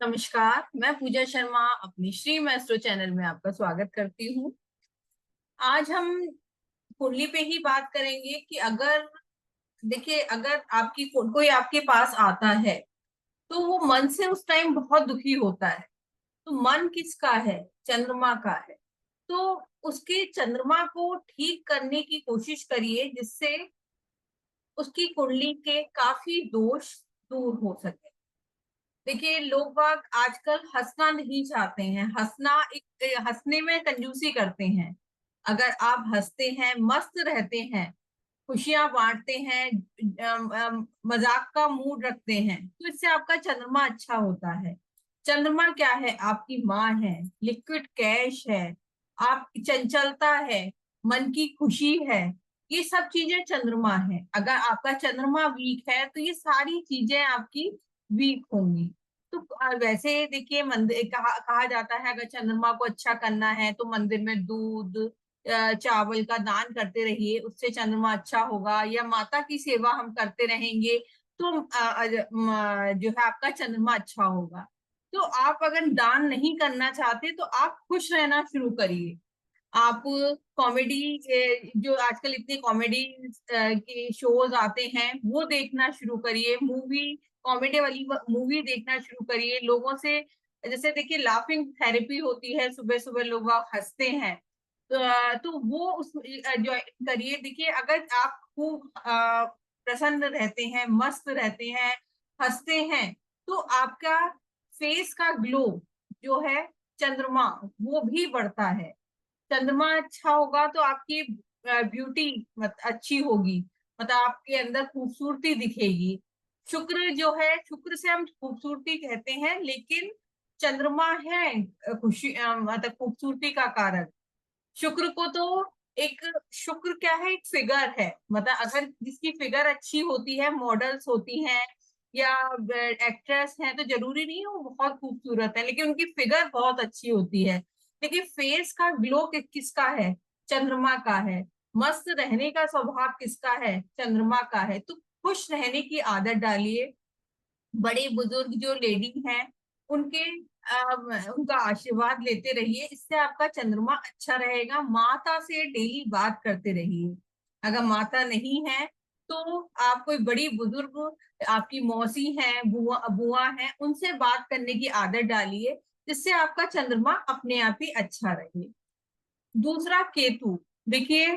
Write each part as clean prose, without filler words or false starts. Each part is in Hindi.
नमस्कार, मैं पूजा शर्मा अपनी श्री मैस्ट्रो चैनल में आपका स्वागत करती हूँ। आज हम कुंडली पे ही बात करेंगे कि अगर देखिए, अगर आपकी कोई आपके पास आता है तो वो मन से उस टाइम बहुत दुखी होता है। तो मन किसका है? चंद्रमा का है। तो उसके चंद्रमा को ठीक करने की कोशिश करिए जिससे उसकी कुंडली के काफी दोष दूर हो सके। देखिए, लोग बाग आजकल हंसना नहीं चाहते हैं। हंसने में कंजूसी करते हैं। अगर आप हंसते हैं, मस्त रहते हैं, खुशियां बांटते हैं, मजाक का मूड रखते हैं, तो इससे आपका चंद्रमा अच्छा होता है। चंद्रमा क्या है? आपकी माँ है, लिक्विड कैश है, आपकी चंचलता है, मन की खुशी है। ये सब चीजें चंद्रमा है। अगर आपका चंद्रमा वीक है तो ये सारी चीजें आपकी वीक होंगी। तो वैसे देखिए, मंदिर कहा जाता है अगर चंद्रमा को अच्छा करना है तो मंदिर में दूध चावल का दान करते रहिए, उससे चंद्रमा अच्छा होगा। या माता की सेवा हम करते रहेंगे तो जो है आपका चंद्रमा अच्छा होगा। तो आप अगर दान नहीं करना चाहते तो आप खुश रहना शुरू करिए। आप कॉमेडी, जो आजकल इतने कॉमेडी के शोज आते हैं वो देखना शुरू करिए। कॉमेडी वाली मूवी देखना शुरू करिए। लोगों से, जैसे देखिए, लाफिंग थेरेपी होती है, सुबह सुबह लोग हंसते हैं। तो वो उस ज्वाइन करिए। देखिए, अगर आप खूब प्रसन्न रहते हैं, मस्त रहते हैं, हंसते हैं, तो आपका फेस का ग्लो जो है, चंद्रमा, वो भी बढ़ता है। चंद्रमा अच्छा होगा तो आपकी ब्यूटी अच्छी होगी, मतलब आपके अंदर खूबसूरती दिखेगी। शुक्र जो है, शुक्र से हम खूबसूरती कहते हैं, लेकिन चंद्रमा है खुशी, मतलब खूबसूरती का कारक। शुक्र को तो एक शुक्र क्या है? एक फिगर है। मतलब अगर जिसकी फिगर अच्छी होती है, मॉडल्स होती हैं या एक्ट्रेस हैं, तो जरूरी नहीं है वो बहुत खूबसूरत है, लेकिन उनकी फिगर बहुत अच्छी होती है। लेकिन फेस का ग्लो किसका है? चंद्रमा का है। मस्त रहने का स्वभाव किसका है? चंद्रमा का है। तो खुश रहने की आदत डालिए। बड़े बुजुर्ग जो लेडी हैं, उनके उनका आशीर्वाद लेते रहिए। इससे आपका चंद्रमा अच्छा रहेगा। माता से डेली बात करते रहिए। अगर माता नहीं है तो आप कोई बड़ी बुजुर्ग, आपकी मौसी है, बुआ बुआ है, उनसे बात करने की आदत डालिए, जिससे आपका चंद्रमा अपने आप ही अच्छा रहे। दूसरा, केतु। देखिए,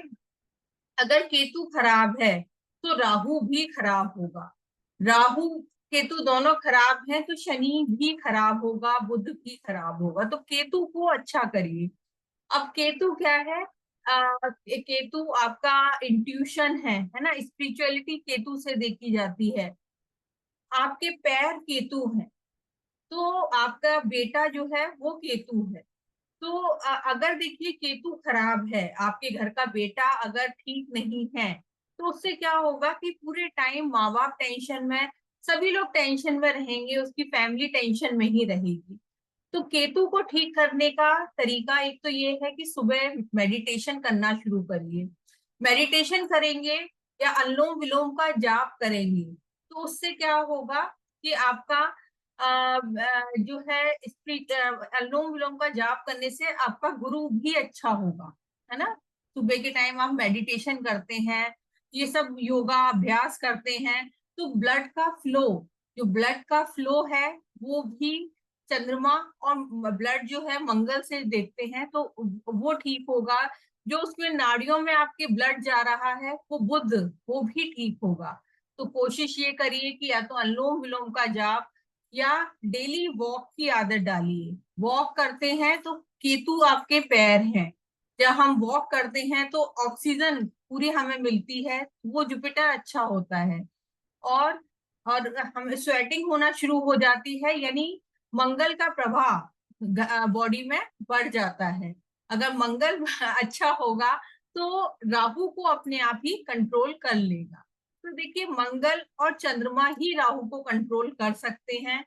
अगर केतु खराब है तो राहु भी खराब होगा। राहु केतु दोनों खराब हैं तो शनि भी खराब होगा, बुध भी खराब होगा। तो केतु को अच्छा करिए। अब केतु क्या है? केतु आपका इंट्यूशन है ना। स्पिरिचुअलिटी केतु से देखी जाती है। आपके पैर केतु है तो आपका बेटा जो है वो केतु है। तो अगर देखिए केतु खराब है, आपके घर का बेटा अगर ठीक नहीं है, तो उससे क्या होगा कि पूरे टाइम माँ बाप टेंशन में, सभी लोग टेंशन में रहेंगे, उसकी फैमिली टेंशन में ही रहेगी। तो केतु को ठीक करने का तरीका एक तो ये है कि सुबह मेडिटेशन करना शुरू करिए। मेडिटेशन करेंगे या अनुलोम विलोम का जाप करेंगे तो उससे क्या होगा कि आपका जो है अनुलोम विलोम का जाप करने से आपका गुरु भी अच्छा होगा, है ना। सुबह के टाइम आप मेडिटेशन करते हैं, ये सब योगा अभ्यास करते हैं, तो ब्लड का फ्लो है वो भी चंद्रमा और ब्लड जो है मंगल से देखते हैं, तो वो ठीक होगा। जो उसमें नाड़ियों में आपके ब्लड जा रहा है वो बुध, वो भी ठीक होगा। तो कोशिश ये करिए कि या तो अनुलोम विलोम का जाप या डेली वॉक की आदत डालिए। वॉक करते हैं तो केतु आपके पैर हैं। जब हम वॉक करते हैं तो ऑक्सीजन पूरी हमें मिलती है, वो जुपिटर अच्छा होता है। और हम स्वेटिंग होना शुरू हो जाती है, यानी मंगल का प्रभाव बॉडी में बढ़ जाता है। अगर मंगल अच्छा होगा तो राहु को अपने आप ही कंट्रोल कर लेगा। तो देखिए, मंगल और चंद्रमा ही राहु को कंट्रोल कर सकते हैं।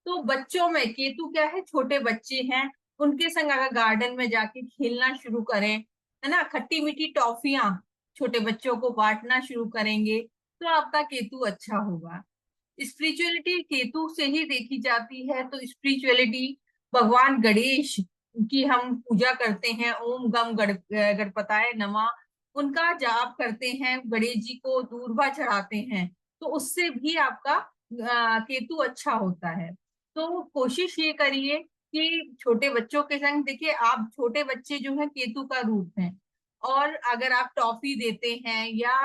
तो बच्चों में केतु क्या है? छोटे बच्चे हैं, उनके संग अगर गार्डन में जाके खेलना शुरू करें, है ना, खट्टी मीठी टॉफियां छोटे बच्चों को बांटना शुरू करेंगे, तो आपका केतु अच्छा होगा। स्पिरिचुअलिटी केतु से ही देखी जाती है। तो स्पिरिचुअलिटी भगवान गणेश की हम पूजा करते हैं, ओम गम गणपताय नमः, उनका जाप करते हैं, गणेश जी को दूर्वा चढ़ाते हैं, तो उससे भी आपका केतु अच्छा होता है। तो कोशिश ये करिए कि छोटे बच्चों के संग, देखिए आप छोटे बच्चे जो है केतु का रूप है, और अगर आप टॉफी देते हैं या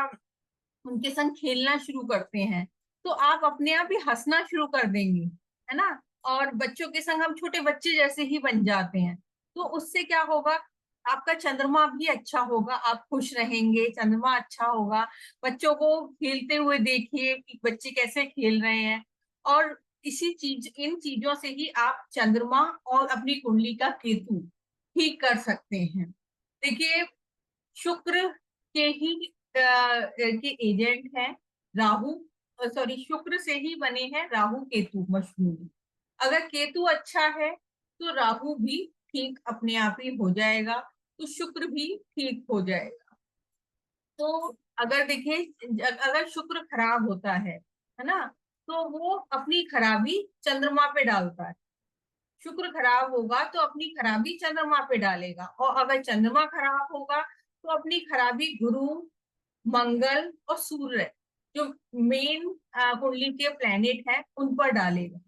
उनके संग खेलना शुरू करते हैं तो आप अपने आप ही हंसना शुरू कर देंगे, है ना। और बच्चों के संग हम छोटे बच्चे जैसे ही बन जाते हैं, तो उससे क्या होगा, आपका चंद्रमा भी अच्छा होगा, आप खुश रहेंगे, चंद्रमा अच्छा होगा। बच्चों को खेलते हुए देखिए कि बच्चे कैसे खेल रहे हैं, और इन चीजों से ही आप चंद्रमा और अपनी कुंडली का केतु ठीक कर सकते हैं। देखिए, शुक्र के ही के एजेंट है राहु, सॉरी, शुक्र से ही बने हैं राहु केतु मशहूर। अगर केतु अच्छा है तो राहु भी ठीक अपने आप ही हो जाएगा, तो शुक्र भी ठीक हो जाएगा। तो अगर देखिए, अगर शुक्र खराब होता है ना, तो वो अपनी खराबी चंद्रमा पे डालता है। शुक्र खराब होगा तो अपनी खराबी चंद्रमा पे डालेगा, और अगर चंद्रमा खराब होगा तो अपनी खराबी गुरु, मंगल और सूर्य, जो मेन कुंडली के प्लैनेट है, उन पर डालेगा।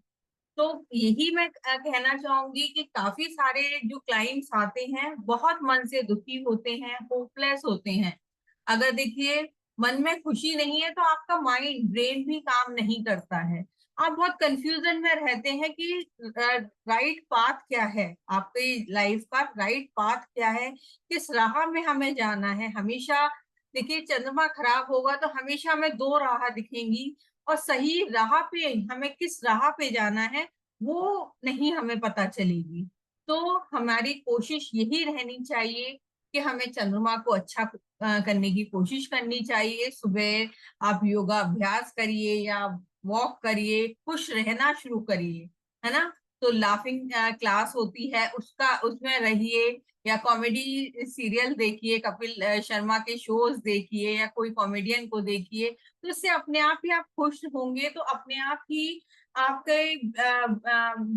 तो यही मैं कहना चाहूंगी कि काफी सारे जो क्लाइंट्स आते हैं बहुत मन से दुखी होते हैं, होपलेस होते हैं। अगर देखिए मन में खुशी नहीं है तो आपका माइंड, ब्रेन भी काम नहीं करता है। आप बहुत कंफ्यूजन में रहते हैं कि राइट पाथ क्या है, आपकी लाइफ का राइट पाथ क्या है, किस राह में हमें जाना है। हमेशा देखिए, चंद्रमा खराब होगा तो हमेशा हमें दो राह दिखेंगी, और सही राह पे, हमें किस राह पे जाना है वो नहीं हमें पता चलेगी। तो हमारी कोशिश यही रहनी चाहिए कि हमें चंद्रमा को अच्छा करने की कोशिश करनी चाहिए। सुबह आप योगा अभ्यास करिए या वॉक करिए, खुश रहना शुरू करिए, है ना। तो लाफिंग क्लास होती है, उसमें रहिए, या कॉमेडी सीरियल देखिए, कपिल शर्मा के शोज देखिए, या कोई कॉमेडियन को देखिए, तो इससे अपने आप ही आप खुश होंगे, तो अपने आप ही आपके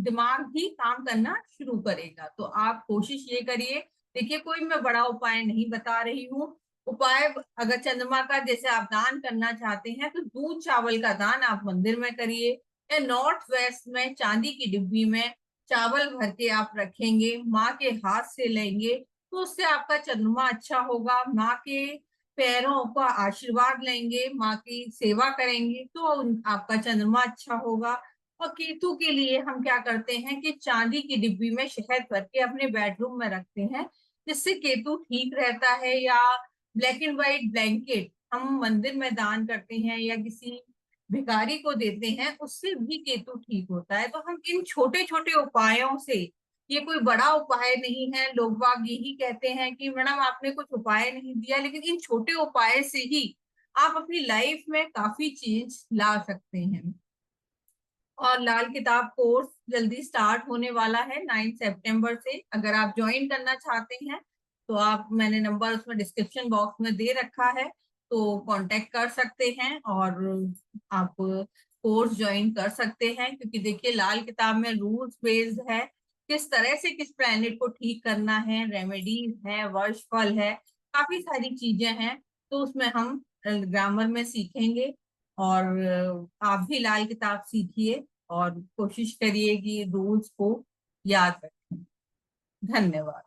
दिमाग ही काम करना शुरू करेगा। तो आप कोशिश ये करिए। देखिए, कोई मैं बड़ा उपाय नहीं बता रही हूँ। उपाय, अगर चंद्रमा का जैसे आप दान करना चाहते हैं तो दूध चावल का दान आप मंदिर में करिए, या नॉर्थ वेस्ट में चांदी की डिब्बी में चावल भर के आप रखेंगे, माँ के हाथ से लेंगे, तो उससे आपका चंद्रमा अच्छा होगा। माँ के पैरों का आशीर्वाद लेंगे, माँ की सेवा करेंगे, तो आपका चंद्रमा अच्छा होगा। और केतु के लिए हम क्या करते हैं कि चांदी की डिब्बी में शहद भर के अपने बेडरूम में रखते हैं, जिससे केतु ठीक रहता है। या ब्लैक एंड व्हाइट ब्लैंकेट हम मंदिर में दान करते हैं या किसी भिखारी को देते हैं, उससे भी केतु ठीक होता है। तो हम इन छोटे छोटे उपायों से, ये कोई बड़ा उपाय नहीं है, लोग बाग यही कहते हैं कि मैडम आपने कुछ उपाय नहीं दिया, लेकिन इन छोटे उपाय से ही आप अपनी लाइफ में काफी चेंज ला सकते हैं। और लाल किताब कोर्स जल्दी स्टार्ट होने वाला है 9 सितंबर से। अगर आप ज्वाइन करना चाहते हैं तो आप, मैंने नंबर उसमें डिस्क्रिप्शन बॉक्स में दे रखा है, तो कांटेक्ट कर सकते हैं और आप कोर्स ज्वाइन कर सकते हैं। क्योंकि देखिए, लाल किताब में रूल्स बेस्ड है, किस तरह से किस प्लैनेट को ठीक करना है, रेमेडीज है, वर्षफल है, काफी सारी चीजें हैं। तो उसमें हम ग्रामर में सीखेंगे, और आप भी लाल किताब सीखिए और कोशिश करिए कि रूल्स को याद रखें। धन्यवाद।